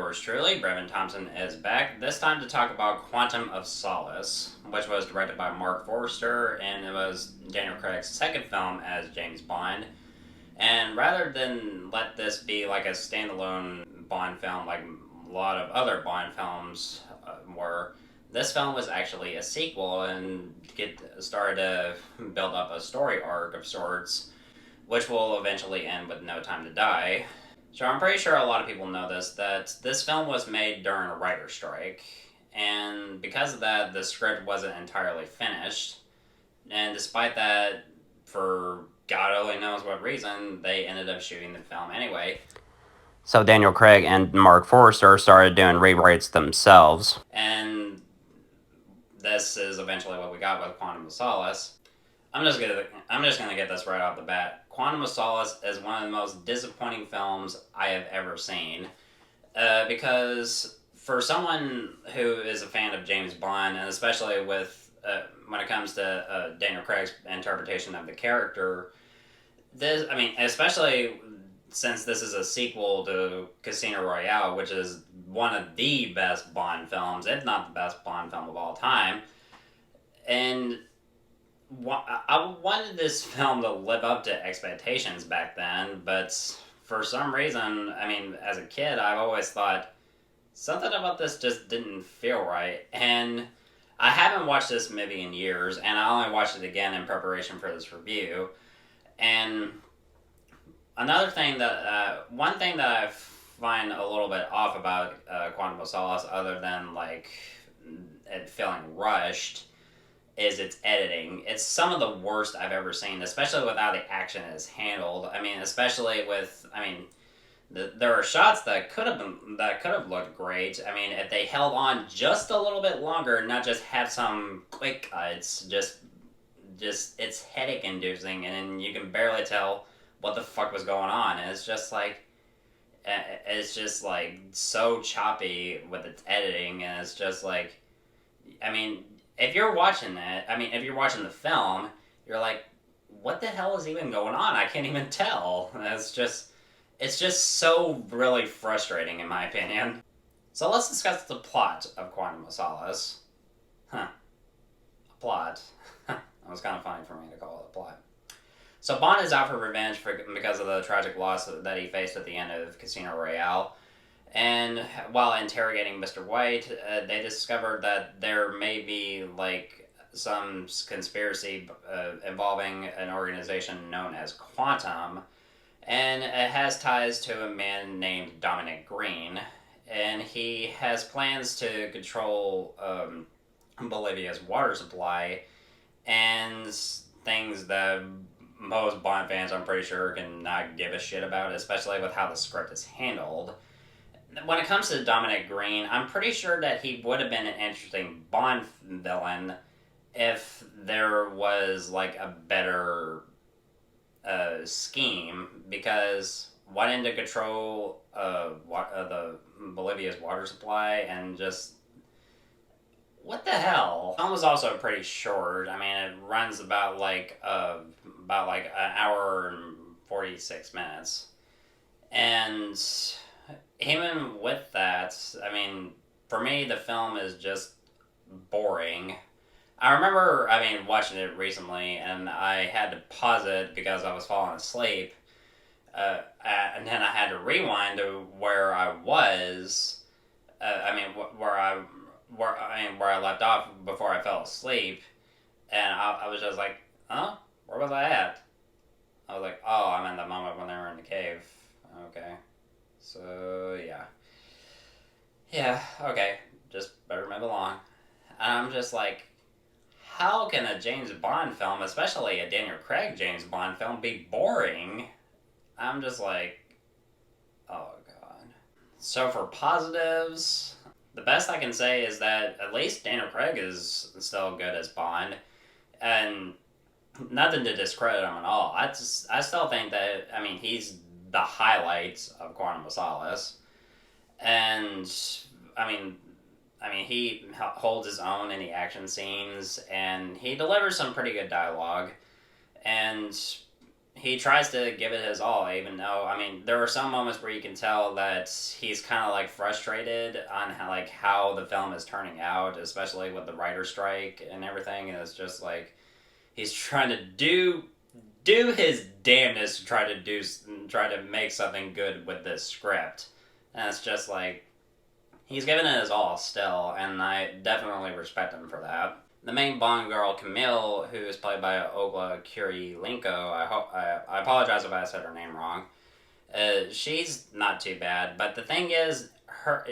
yours truly, Brevin Thompson, is back, this time to talk about Quantum of Solace, which was directed by Marc Forster, and it was Daniel Craig's second film as James Bond. And rather than let this be like a standalone Bond film like a lot of other Bond films were, this film was actually a sequel and started to build up a story arc of sorts, which will eventually end with No Time to Die. So I'm pretty sure a lot of people know that this film was made during a writer's strike, and because of that, the script wasn't entirely finished. And despite that, for God only knows what reason, they ended up shooting the film anyway. So Daniel Craig and Marc Forster started doing rewrites themselves. And this is eventually what we got with Quantum of Solace. I'm just gonna get this right off the bat. Quantum of Solace is one of the most disappointing films I have ever seen, because for someone who is a fan of James Bond, and especially with when it comes to Daniel Craig's interpretation of the character, especially since this is a sequel to Casino Royale, which is one of the best Bond films, if not the best Bond film of all time, and I wanted this film to live up to expectations back then, but for some reason, as a kid, I've always thought something about this just didn't feel right. And I haven't watched this movie in years, and I only watched it again in preparation for this review. And one thing that I find a little bit off about Quantum of Solace, other than like it feeling rushed, is its editing. It's some of the worst I've ever seen, especially with how the action is handled. There are shots that could have looked great. If they held on just a little bit longer, not just have some quick cuts, just it's headache inducing, and you can barely tell what the fuck was going on. And it's just like so choppy with its editing, and it's just like, if you're watching if you're watching the film, you're like, what the hell is even going on? I can't even tell. It's just so really frustrating, in my opinion. So let's discuss the plot of Quantum of Solace. A plot. That was kind of funny for me to call it a plot. So Bond is out for revenge because of the tragic loss that he faced at the end of Casino Royale. And while interrogating Mr. White, they discovered that there may be some conspiracy involving an organization known as Quantum, and it has ties to a man named Dominic Green, and he has plans to control Bolivia's water supply, and things that most Bond fans, I'm pretty sure, can not give a shit about, especially with how the script is handled. When it comes to Dominic Green, I'm pretty sure that he would have been an interesting Bond villain if there was a better scheme, because wanting to control the Bolivia's water supply and just what the hell? The film was also pretty short. It runs about an hour and 46 minutes, and even with that, for me, the film is just boring. I remember, watching it recently, and I had to pause it because I was falling asleep, and then I had to rewind to where I was, where I left off before I fell asleep, and I was just like, huh? Where was I at? I was like, oh, I'm in the moment when they were in the cave. Okay. So, yeah. Yeah, okay. Just better move along. And I'm just like, how can a James Bond film, especially a Daniel Craig James Bond film, be boring? I'm just like, oh god. So for positives, the best I can say is that at least Daniel Craig is still good as Bond. And nothing to discredit him at all. I still think that, he's the highlights of Quantum of Solace. And, he holds his own in the action scenes, and he delivers some pretty good dialogue. And he tries to give it his all, even though, I mean, there are some moments where you can tell that he's kind of like frustrated on how the film is turning out, especially with the writer's strike and everything. And it's just like he's trying to do his damnedest to try to make something good with this script, and it's just like he's giving it his all still, and I definitely respect him for that. The main Bond girl, Camille, who is played by Olga Kurylenko, I apologize if I said her name wrong. She's not too bad, but the thing is,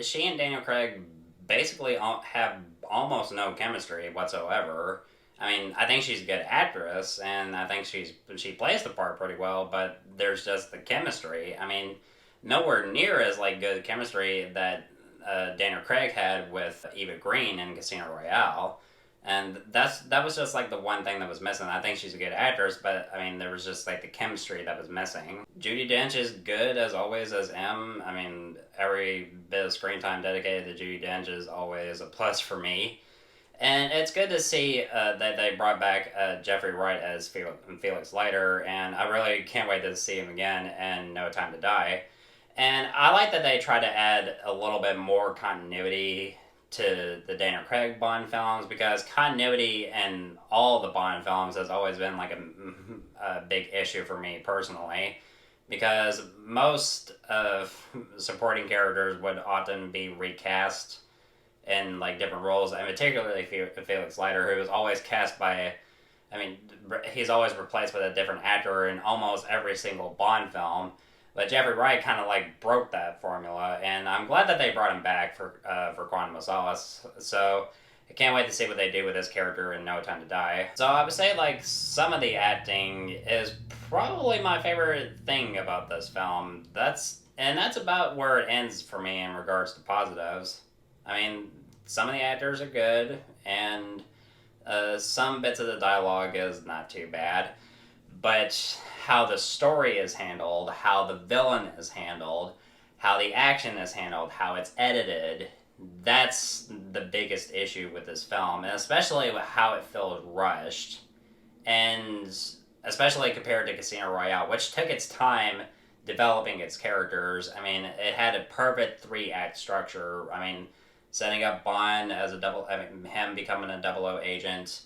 she and Daniel Craig basically have almost no chemistry whatsoever. I mean, I think she's a good actress, and I think she plays the part pretty well, but there's just the chemistry. I mean, nowhere near as like good chemistry that Daniel Craig had with Eva Green in Casino Royale. And that was just like the one thing that was missing. I think she's a good actress, but I mean, there was just like the chemistry that was missing. Judi Dench is good as always as M. I mean, every bit of screen time dedicated to Judi Dench is always a plus for me. And it's good to see that they brought back Jeffery Wright as Felix Leiter, and I really can't wait to see him again in No Time to Die. And I like that they try to add a little bit more continuity to the Daniel Craig Bond films, because continuity in all the Bond films has always been like a big issue for me personally, because most of supporting characters would often be recast in like different roles, and particularly Felix Leiter, who was always cast by, I mean, he's always replaced with a different actor in almost every single Bond film. But Jeffery Wright kind of like broke that formula, and I'm glad that they brought him back for Quantum of Solace. So I can't wait to see what they do with this character in No Time to Die. So I would say like some of the acting is probably my favorite thing about this film. That's about where it ends for me in regards to positives. I mean, some of the actors are good, and some bits of the dialogue is not too bad. But how the story is handled, how the villain is handled, how the action is handled, how it's edited, that's the biggest issue with this film, and especially with how it feels rushed. And especially compared to Casino Royale, which took its time developing its characters. I mean, it had a perfect 3-act structure. I mean, setting up Bond as him becoming a 00 agent,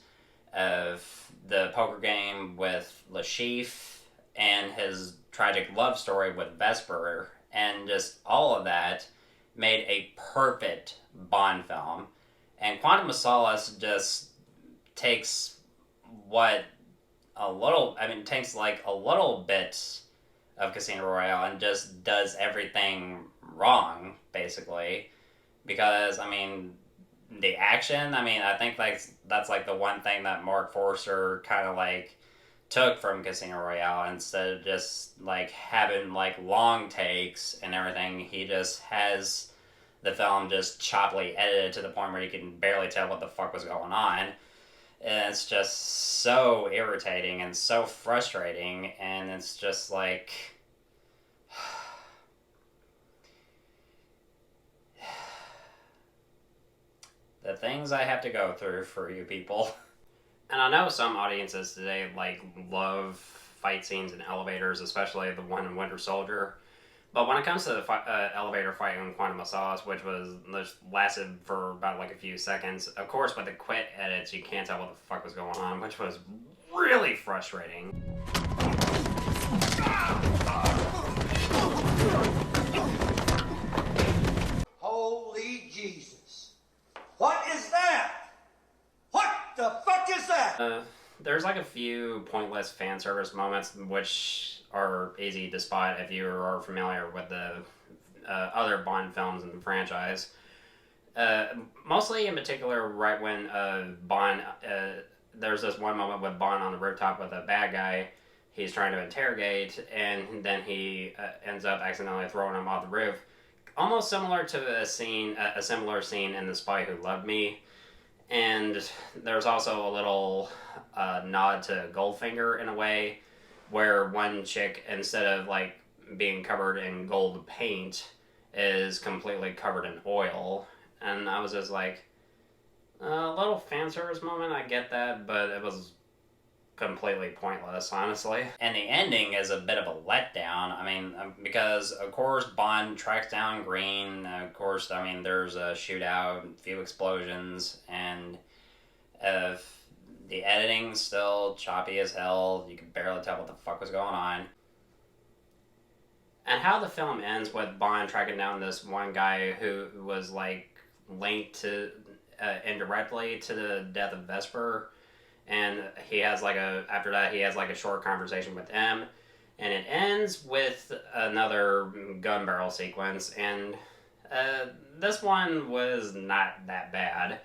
of the poker game with Le Chiffre, and his tragic love story with Vesper, and just all of that made a perfect Bond film. And Quantum of Solace just takes takes like a little bit of Casino Royale and just does everything wrong, basically. Because, I mean, the action, I mean, I think that's like the one thing that Marc Forster kind of like took from Casino Royale. Instead of just like having like long takes and everything, he just has the film just choppily edited to the point where you can barely tell what the fuck was going on. And it's just so irritating and so frustrating, and it's just like, the things I have to go through for you people. And I know some audiences today like love fight scenes in elevators, especially the one in Winter Soldier. But when it comes to the elevator fight in Quantum of Solace, which lasted for about like a few seconds, of course with the quick edits you can't tell what the fuck was going on, which was really frustrating. Holy Jesus. What is that? What the fuck is that? There's like a few pointless fan service moments which are easy to spot if you are familiar with the other Bond films in the franchise. Mostly in particular right when Bond, there's this one moment with Bond on the rooftop with a bad guy he's trying to interrogate, and then he ends up accidentally throwing him off the roof. Almost similar to a similar scene in The Spy Who Loved Me. And there's also a little nod to Goldfinger in a way, where one chick, instead of like being covered in gold paint, is completely covered in oil. And I was just like, a little fan service moment, I get that, but it was completely pointless, honestly. And the ending is a bit of a letdown. I mean, because, of course, Bond tracks down Green. Of course, I mean, there's a shootout, a few explosions, and the editing's still choppy as hell. You can barely tell what the fuck was going on. And how the film ends with Bond tracking down this one guy who was, like, linked to, indirectly to the death of Vesper. And he has, like, after that, he has, like, a short conversation with him. And it ends with another gun barrel sequence. And this one was not that bad.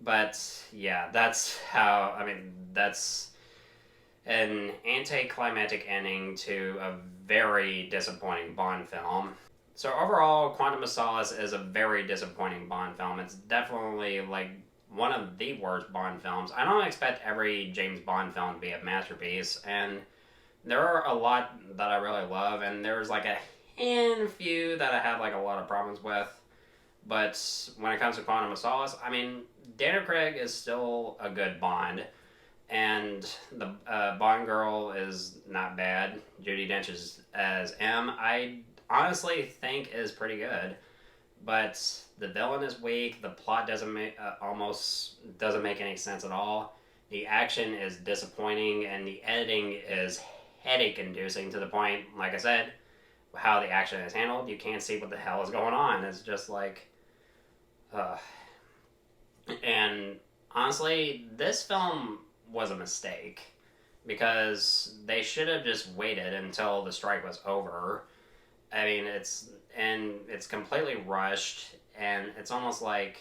But, yeah, that's how, I mean, that's an anticlimactic ending to a very disappointing Bond film. So overall, Quantum of Solace is a very disappointing Bond film. It's definitely, like, one of the worst Bond films. I don't expect every James Bond film to be a masterpiece, and there are a lot that I really love, and there's, like, a few that I have, like, a lot of problems with. But when it comes to Quantum of Solace, I mean, Daniel Craig is still a good Bond, and the Bond girl is not bad. Judi Dench as M, I honestly think is pretty good, but the villain is weak. The plot almost doesn't make any sense at all. The action is disappointing, and the editing is headache-inducing to the point, like I said, how the action is handled. You can't see what the hell is going on. It's just like, and honestly, this film was a mistake, because they should have just waited until the strike was over. I mean, it's completely rushed, and it's almost like,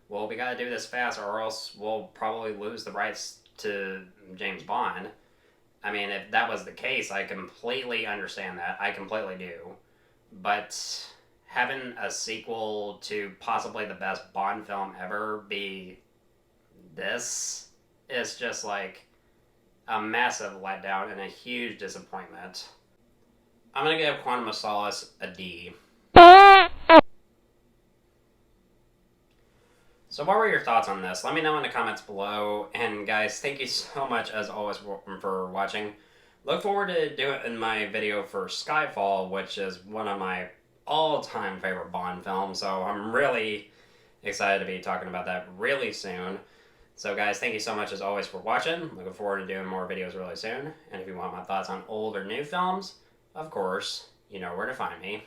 well, we gotta do this fast or else we'll probably lose the rights to James Bond. I mean, if that was the case, I completely understand that. I completely do. But having a sequel to possibly the best Bond film ever be this is just like a massive letdown and a huge disappointment. I'm gonna give Quantum of Solace a D. So what were your thoughts on this? Let me know in the comments below. And guys, thank you so much as always for watching. Look forward to doing my video for Skyfall, which is one of my all-time favorite Bond films. So I'm really excited to be talking about that really soon. So guys, thank you so much as always for watching. Looking forward to doing more videos really soon. And if you want my thoughts on old or new films, of course, you know where to find me.